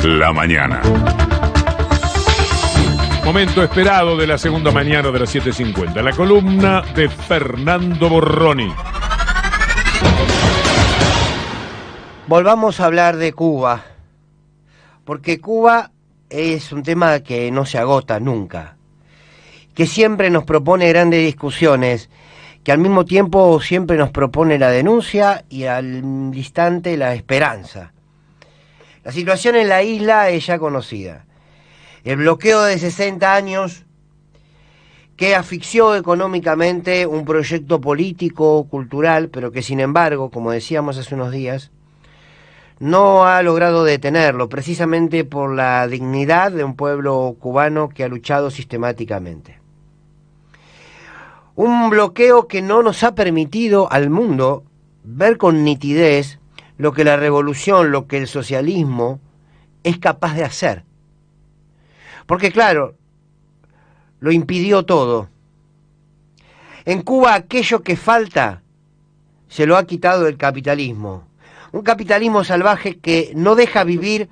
la mañana. Momento esperado de la segunda mañana de las 7:50. La columna de Fernando Borroni. Volvamos a hablar de Cuba, porque Cuba es un tema que no se agota nunca, que siempre nos propone grandes discusiones, que al mismo tiempo siempre nos propone la denuncia y al instante la esperanza. La situación en la isla es ya conocida. El bloqueo de 60 años que asfixió económicamente un proyecto político, cultural, pero que sin embargo, como decíamos hace unos días, no ha logrado detenerlo, precisamente por la dignidad de un pueblo cubano que ha luchado sistemáticamente. Un bloqueo que no nos ha permitido al mundo ver con nitidez lo que la revolución, lo que el socialismo es capaz de hacer. Porque claro, lo impidió todo. En Cuba aquello que falta se lo ha quitado el capitalismo. Un capitalismo salvaje que no deja vivir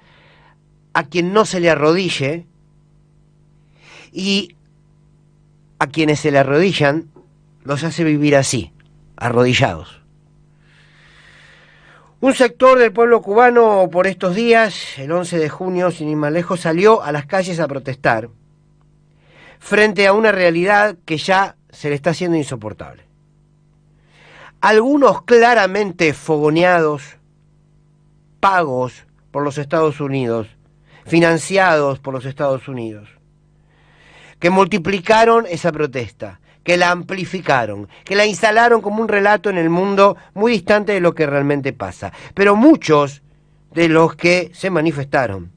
a quien no se le arrodille y a quienes se le arrodillan los hace vivir así, arrodillados. Un sector del pueblo cubano por estos días, el 11 de junio, sin ir más lejos, salió a las calles a protestar frente a una realidad que ya se le está haciendo insoportable. Algunos claramente fogoneados, pagos por los Estados Unidos, financiados por los Estados Unidos, que multiplicaron esa protesta, que la amplificaron, que la instalaron como un relato en el mundo muy distante de lo que realmente pasa. Pero muchos de los que se manifestaron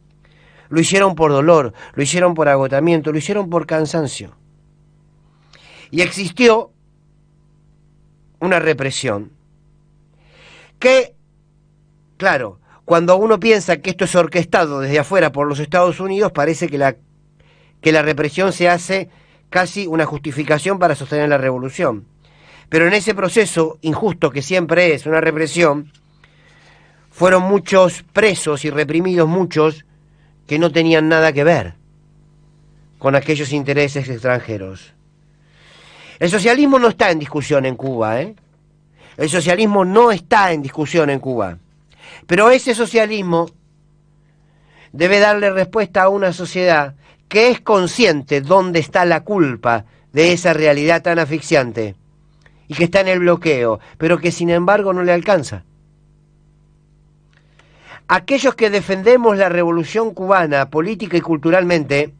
lo hicieron por dolor, lo hicieron por agotamiento, lo hicieron por cansancio. Y existió una represión que, claro, cuando uno piensa que esto es orquestado desde afuera por los Estados Unidos, parece que la represión se hace casi una justificación para sostener la revolución. Pero en ese proceso injusto que siempre es una represión, fueron muchos presos y reprimidos muchos que no tenían nada que ver con aquellos intereses extranjeros. El socialismo no está en discusión en Cuba, ¿eh? El socialismo no está en discusión en Cuba. Pero ese socialismo debe darle respuesta a una sociedad que es consciente dónde está la culpa de esa realidad tan asfixiante y que está en el bloqueo, pero que sin embargo no le alcanza. Aquellos que defendemos la revolución cubana política y culturalmente,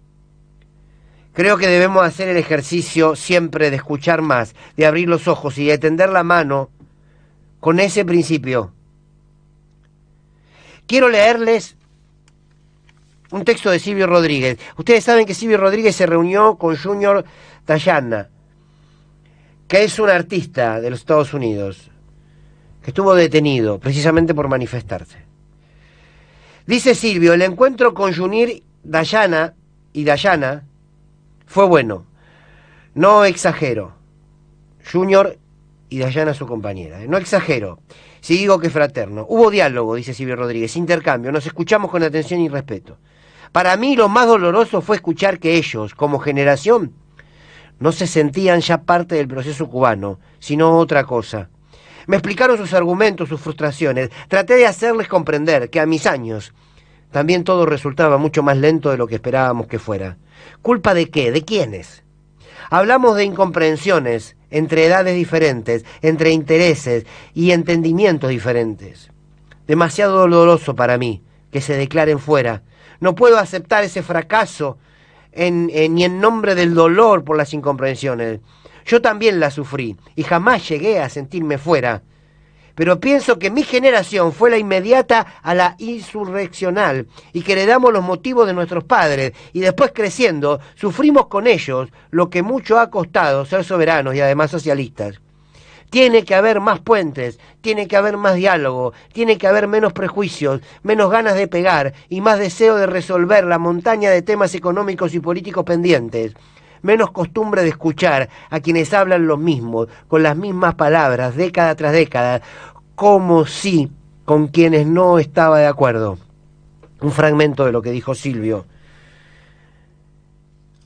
creo que debemos hacer el ejercicio siempre de escuchar más, de abrir los ojos y de tender la mano con ese principio. Quiero leerles un texto de Silvio Rodríguez. Ustedes saben que Silvio Rodríguez se reunió con Junior Dayana, que es un artista de los Estados Unidos, que estuvo detenido precisamente por manifestarse. Dice Silvio, el encuentro con Junior Dayana y Dayana fue bueno. No exagero. Junior y Dayana su compañera. No exagero. Si digo que fraterno. Hubo diálogo, dice Silvio Rodríguez, intercambio. Nos escuchamos con atención y respeto. Para mí lo más doloroso fue escuchar que ellos, como generación, no se sentían ya parte del proceso cubano, sino otra cosa. Me explicaron sus argumentos, sus frustraciones. Traté de hacerles comprender que a mis años también todo resultaba mucho más lento de lo que esperábamos que fuera. ¿Culpa de qué? ¿De quiénes? Hablamos de incomprensiones entre edades diferentes, entre intereses y entendimientos diferentes. Demasiado doloroso para mí que se declaren fuera. No puedo aceptar ese fracaso ni en nombre del dolor por las incomprensiones. Yo también la sufrí y jamás llegué a sentirme fuera. Pero pienso que mi generación fue la inmediata a la insurreccional y que heredamos los motivos de nuestros padres y después creciendo sufrimos con ellos lo que mucho ha costado ser soberanos y además socialistas. Tiene que haber más puentes, tiene que haber más diálogo, tiene que haber menos prejuicios, menos ganas de pegar y más deseo de resolver la montaña de temas económicos y políticos pendientes. Menos costumbre de escuchar a quienes hablan lo mismo, con las mismas palabras, década tras década, como si con quienes no estaba de acuerdo. un fragmento de lo que dijo Silvio,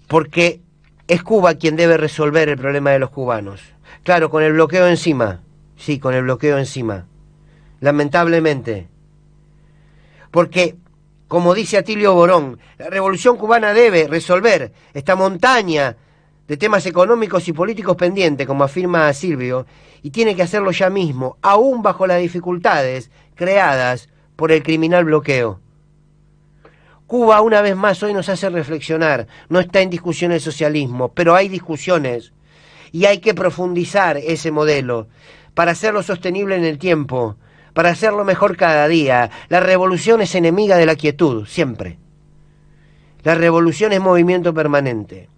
porque es Cuba quien debe resolver el problema de los cubanos. Claro, con el bloqueo encima, sí, con el bloqueo encima, lamentablemente, porque, como dice Atilio Borón, la revolución cubana debe resolver esta montaña de temas económicos y políticos pendientes, como afirma Silvio, y tiene que hacerlo ya mismo, aún bajo las dificultades creadas por el criminal bloqueo. Cuba, una vez más, hoy nos hace reflexionar. No está en discusión el socialismo, pero hay discusiones y hay que profundizar ese modelo para hacerlo sostenible en el tiempo, para hacerlo mejor cada día. La revolución es enemiga de la quietud, siempre. La revolución es movimiento permanente.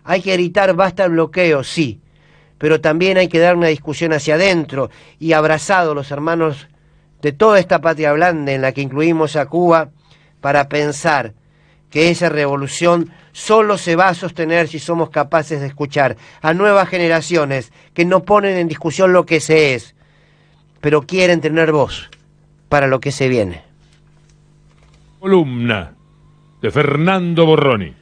Hay que gritar basta el bloqueo, sí, pero también hay que dar una discusión hacia adentro y abrazados los hermanos de toda esta patria blanda en la que incluimos a Cuba, para pensar que esa revolución solo se va a sostener si somos capaces de escuchar a nuevas generaciones que no ponen en discusión lo que se es, pero quieren tener voz para lo que se viene. Columna de Fernando Borroni.